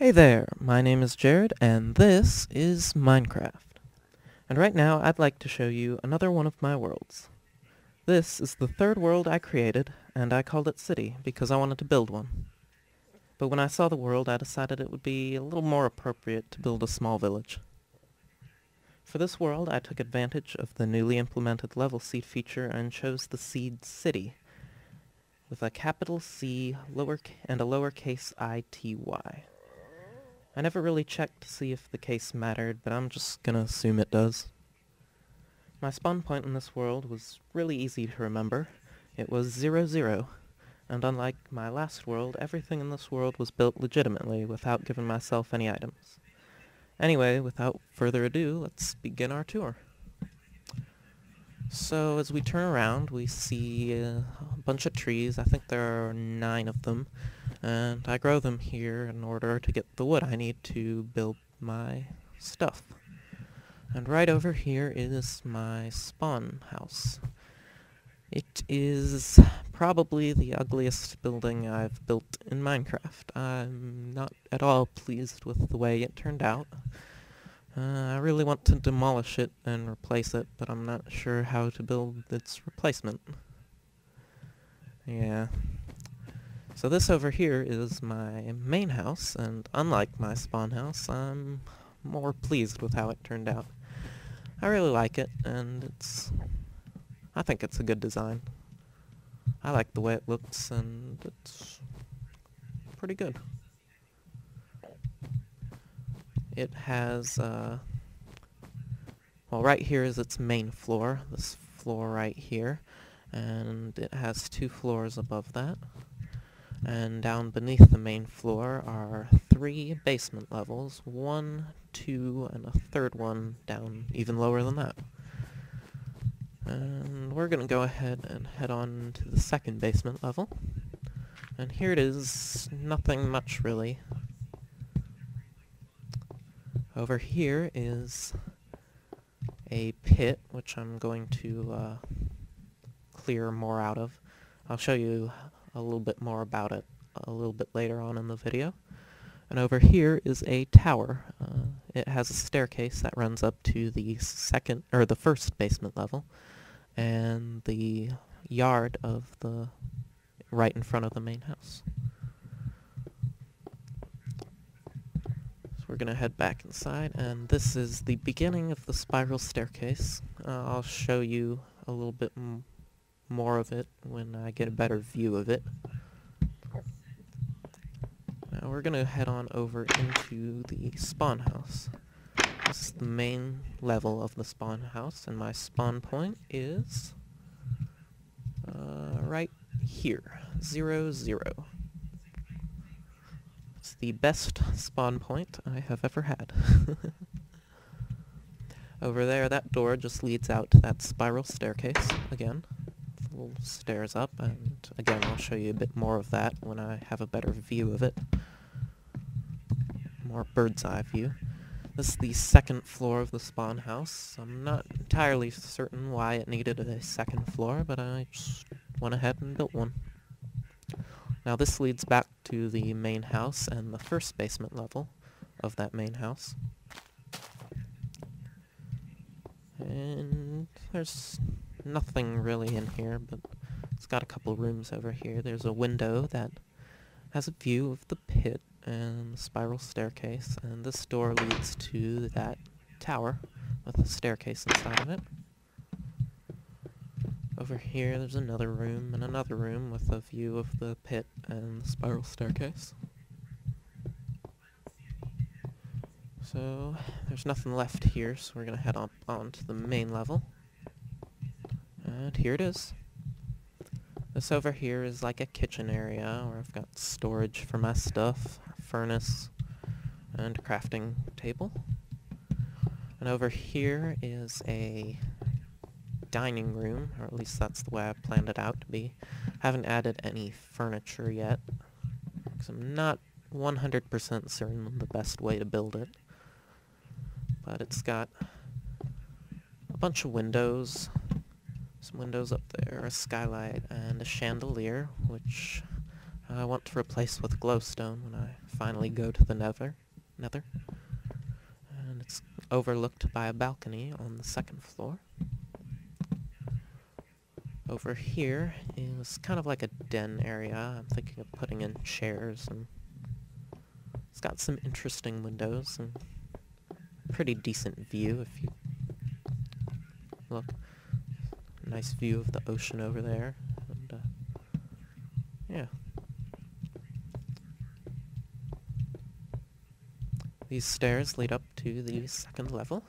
Hey there, my name is Jared, and this is Minecraft. And right now, I'd like to show you another one of my worlds. This is the third world I created, and I called it City because I wanted to build one. But when I saw the world, I decided it would be a little more appropriate to build a small village. For this world, I took advantage of the newly implemented level seed feature and chose the seed City, with a capital C and a lowercase ity. I never really checked to see if the case mattered, but I'm just gonna assume it does. My spawn point in this world was really easy to remember. It was 0, 0, and unlike my last world, everything in this world was built legitimately without giving myself any items. Anyway, without further ado, let's begin our tour. So as we turn around, we see a bunch of trees. I think there are 9 of them, and I grow them here in order to get the wood I need to build my stuff. And right over here is my spawn house. It is probably the ugliest building I've built in Minecraft. I'm not at all pleased with the way it turned out. I really want to demolish it and replace it, but I'm not sure how to build its replacement. Yeah. So this over here is my main house, and unlike my spawn house, I'm more pleased with how it turned out. I really like it, and I think it's a good design. I like the way it looks, and it's pretty good. It has, well, right here is its main floor, this floor right here, and it has 2 floors above that. And down beneath the main floor are 3 basement levels, 1, 2, and a third one down even lower than that. And we're gonna go ahead and head on to the second basement level. And here it is, nothing much really. Over here is a pit, which I'm going to clear more out of. I'll show you a little bit more about it a little bit later on in the video. And over here is a tower. It has a staircase that runs up to the first basement level, and the yard of right in front of the main house. We're gonna head back inside, and this is the beginning of the spiral staircase. I'll show you a little bit more of it when I get a better view of it. Now we're gonna head on over into the spawn house. This is the main level of the spawn house, and my spawn point is right here, 0, 0. It's the best spawn point I have ever had. Over there, that door just leads out to that spiral staircase again. Little stairs up, and again, I'll show you a bit more of that when I have a better view of it. More bird's eye view. This is the second floor of the spawn house. I'm not entirely certain why it needed a second floor, but I just went ahead and built one. Now this leads back to the main house and the first basement level of that main house. And there's nothing really in here, but it's got a couple rooms over here. There's a window that has a view of the pit and the spiral staircase, and this door leads to that tower with a staircase inside of it. Over here there's another room and another room with a view of the pit and the spiral staircase. So there's nothing left here, so we're gonna head on to the main level. And here it is. This over here is like a kitchen area where I've got storage for my stuff, a furnace, and a crafting table. And over here is a dining room, or at least that's the way I planned it out to be. Haven't added any furniture yet, because I'm not 100% certain on the best way to build it. But it's got a bunch of windows, some windows up there, a skylight, and a chandelier, which I want to replace with glowstone when I finally go to the nether. And it's overlooked by a balcony on the second floor. Over here is kind of like a den area. I'm thinking of putting in chairs, and it's got some interesting windows and pretty decent view if you look. Nice view of the ocean over there, and yeah. These stairs lead up to the second level,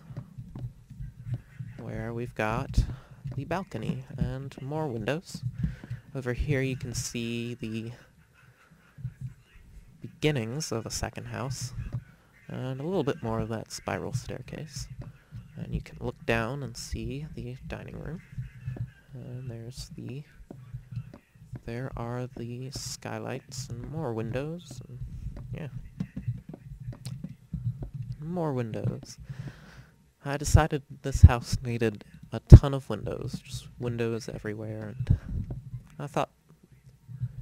where we've got the balcony and more windows. Over here you can see the beginnings of a second house, and a little bit more of that spiral staircase. And you can look down and see the dining room. And there are the skylights and more windows, and yeah. More windows. I decided this house needed a ton of windows, just windows everywhere, and I thought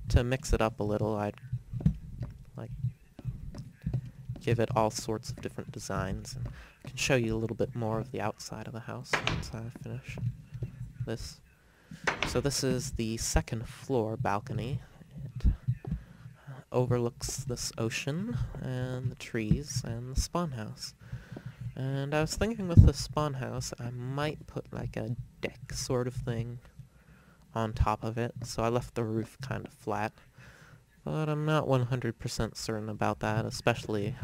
to mix it up a little, I'd like give it all sorts of different designs, and I can show you a little bit more of the outside of the house once I finish this. So this is the second floor balcony. It overlooks this ocean and the trees and the spawn house. And I was thinking with the spawn house I might put like a deck sort of thing on top of it, so I left the roof kind of flat. But I'm not 100% certain about that, especially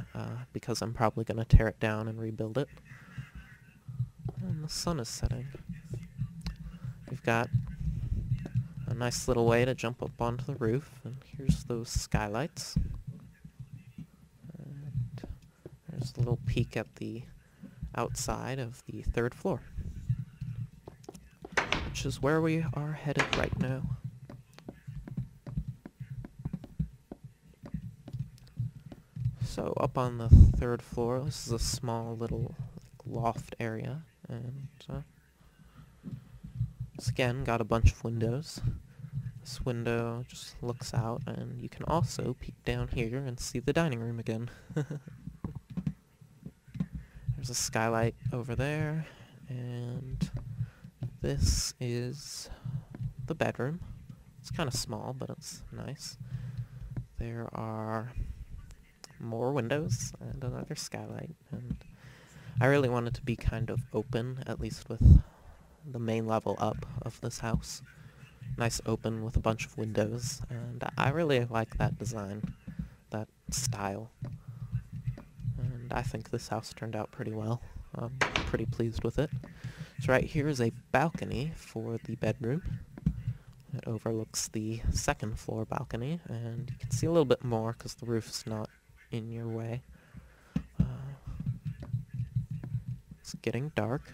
because I'm probably going to tear it down and rebuild it. And the sun is setting. We've got a nice little way to jump up onto the roof, and here's those skylights. And there's a little peek at the outside of the third floor, which is where we are headed right now. So up on the third floor, this is a small little loft area, and it's again got a bunch of windows. This window just looks out, and you can also peek down here and see the dining room again. There's a skylight over there, and this is the bedroom. It's kind of small, but it's nice. There are more windows and another skylight, and I really want it to be kind of open, at least with the main level up of this house. Nice open with a bunch of windows, and I really like that design, that style. And I think this house turned out pretty well. I'm pretty pleased with it. So right here is a balcony for the bedroom. It overlooks the second floor balcony, and you can see a little bit more because the roof's not in your way. It's getting dark.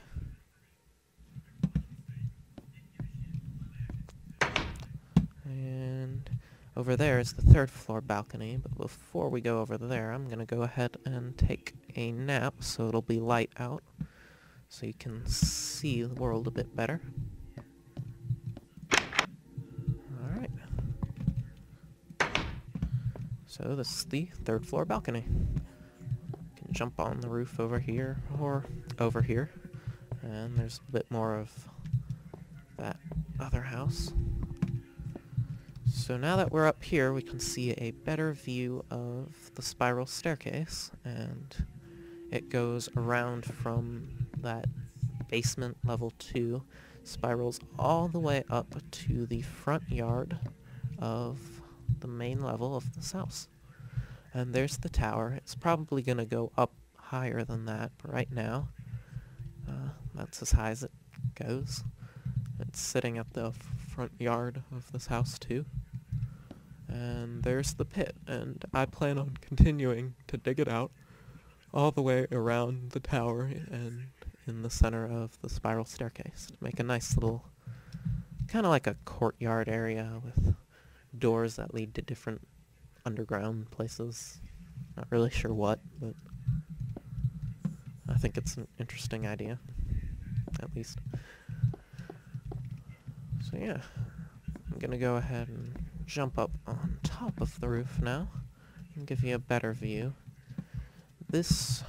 And over there is the third floor balcony, but before we go over there, I'm gonna go ahead and take a nap so it'll be light out, so you can see the world a bit better. Alright. So this is the third floor balcony. You can jump on the roof over here, or over here, and there's a bit more of that other house. So now that we're up here, we can see a better view of the spiral staircase, and it goes around from that basement level 2, spirals all the way up to the front yard of the main level of this house. And there's the tower. It's probably going to go up higher than that, but right now, that's as high as it goes. It's sitting at the front yard of this house too. And there's the pit, and I plan on continuing to dig it out all the way around the tower and in the center of the spiral staircase to make a nice little, kind of like a courtyard area with doors that lead to different underground places. Not really sure what, but I think it's an interesting idea, at least. So yeah, I'm gonna go ahead and jump up on top of the roof now and give you a better view. This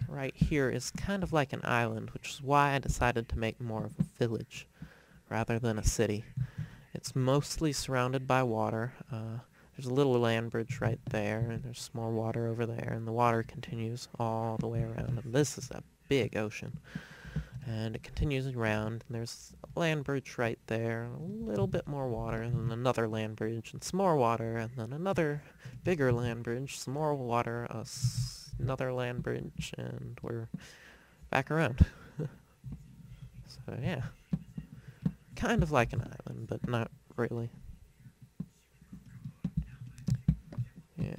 right here is kind of like an island, which is why I decided to make more of a village rather than a city. It's mostly surrounded by water. There's a little land bridge right there, and there's more water over there, and the water continues all the way around. And this is a big ocean. And it continues around, and there's a land bridge right there, a little bit more water, and then another land bridge, and some more water, and then another bigger land bridge, some more water, another land bridge, and we're back around. So yeah, kind of like an island, but not really. Yeah.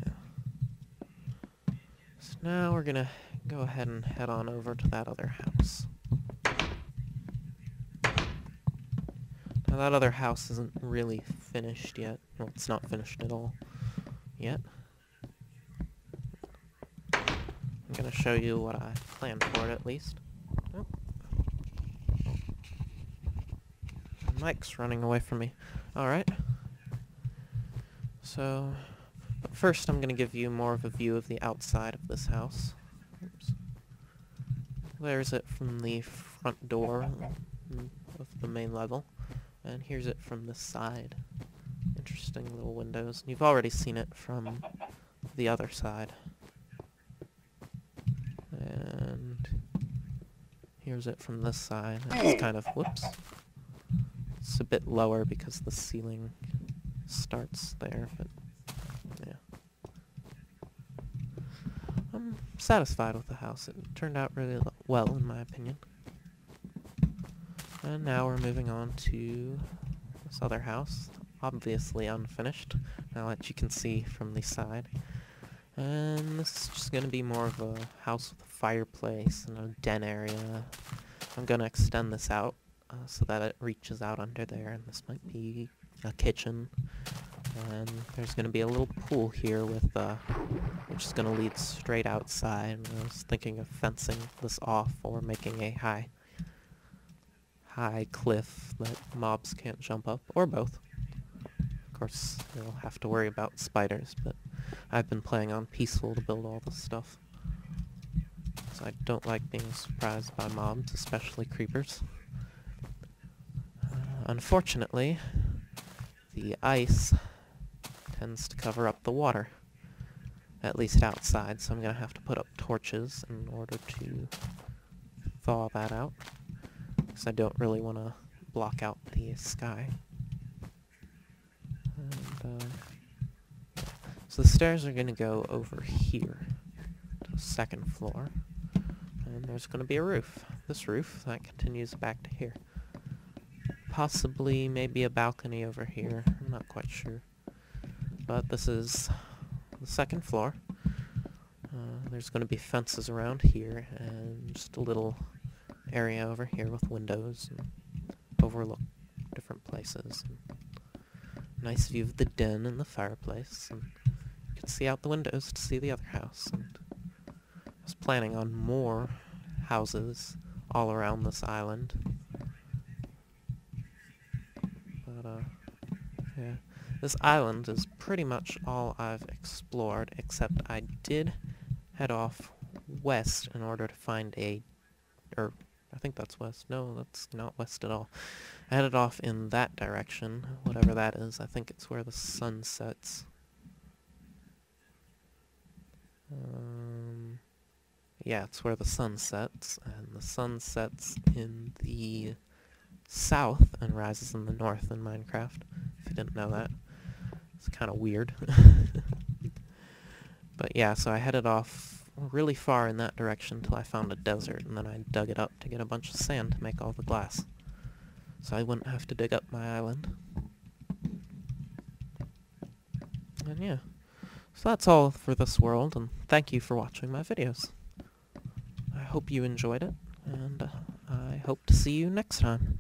So now we're gonna go ahead and head on over to that other house. Now that other house isn't really finished yet. Well, it's not finished at all yet. I'm gonna show you what I planned for it at least. Oh. My mic's running away from me. Alright. So, but first I'm gonna give you more of a view of the outside of this house. Oops. There's it from the front door of the main level. And here's it from the side. Interesting little windows. You've already seen it from the other side. And here's it from this side. It's kind of, whoops. It's a bit lower because the ceiling starts there, but yeah. I'm satisfied with the house. It turned out really well, in my opinion. And now we're moving on to this other house, obviously unfinished, now that you can see from the side. And this is just going to be more of a house with a fireplace and a den area. I'm going to extend this out so that it reaches out under there, and this might be a kitchen. And there's going to be a little pool here with which is going to lead straight outside. And I was thinking of fencing this off or making a high cliff that mobs can't jump up, or both. Of course, you'll have to worry about spiders, but I've been playing on peaceful to build all this stuff. So I don't like being surprised by mobs, especially creepers. Unfortunately, the ice tends to cover up the water, at least outside, so I'm going to have to put up torches in order to thaw that out. Because I don't really want to block out the sky. And, so the stairs are going to go over here to the second floor. And there's going to be a roof. This roof that continues back to here. Possibly maybe a balcony over here. I'm not quite sure. But this is the second floor. There's going to be fences around here and just a little area over here with windows and overlook different places. And nice view of the den and the fireplace, and you can see out the windows to see the other house. And I was planning on more houses all around this island. But yeah, this island is pretty much all I've explored, except I did head off west in order to find I think that's west. No, that's not west at all. I headed off in that direction, whatever that is. I think it's where the sun sets. Yeah, it's where the sun sets, and the sun sets in the south and rises in the north in Minecraft, if you didn't know that. It's kind of weird. But yeah, so I headed off really far in that direction until I found a desert, and then I dug it up to get a bunch of sand to make all the glass. So I wouldn't have to dig up my island. And yeah, so that's all for this world, and thank you for watching my videos. I hope you enjoyed it, and I hope to see you next time.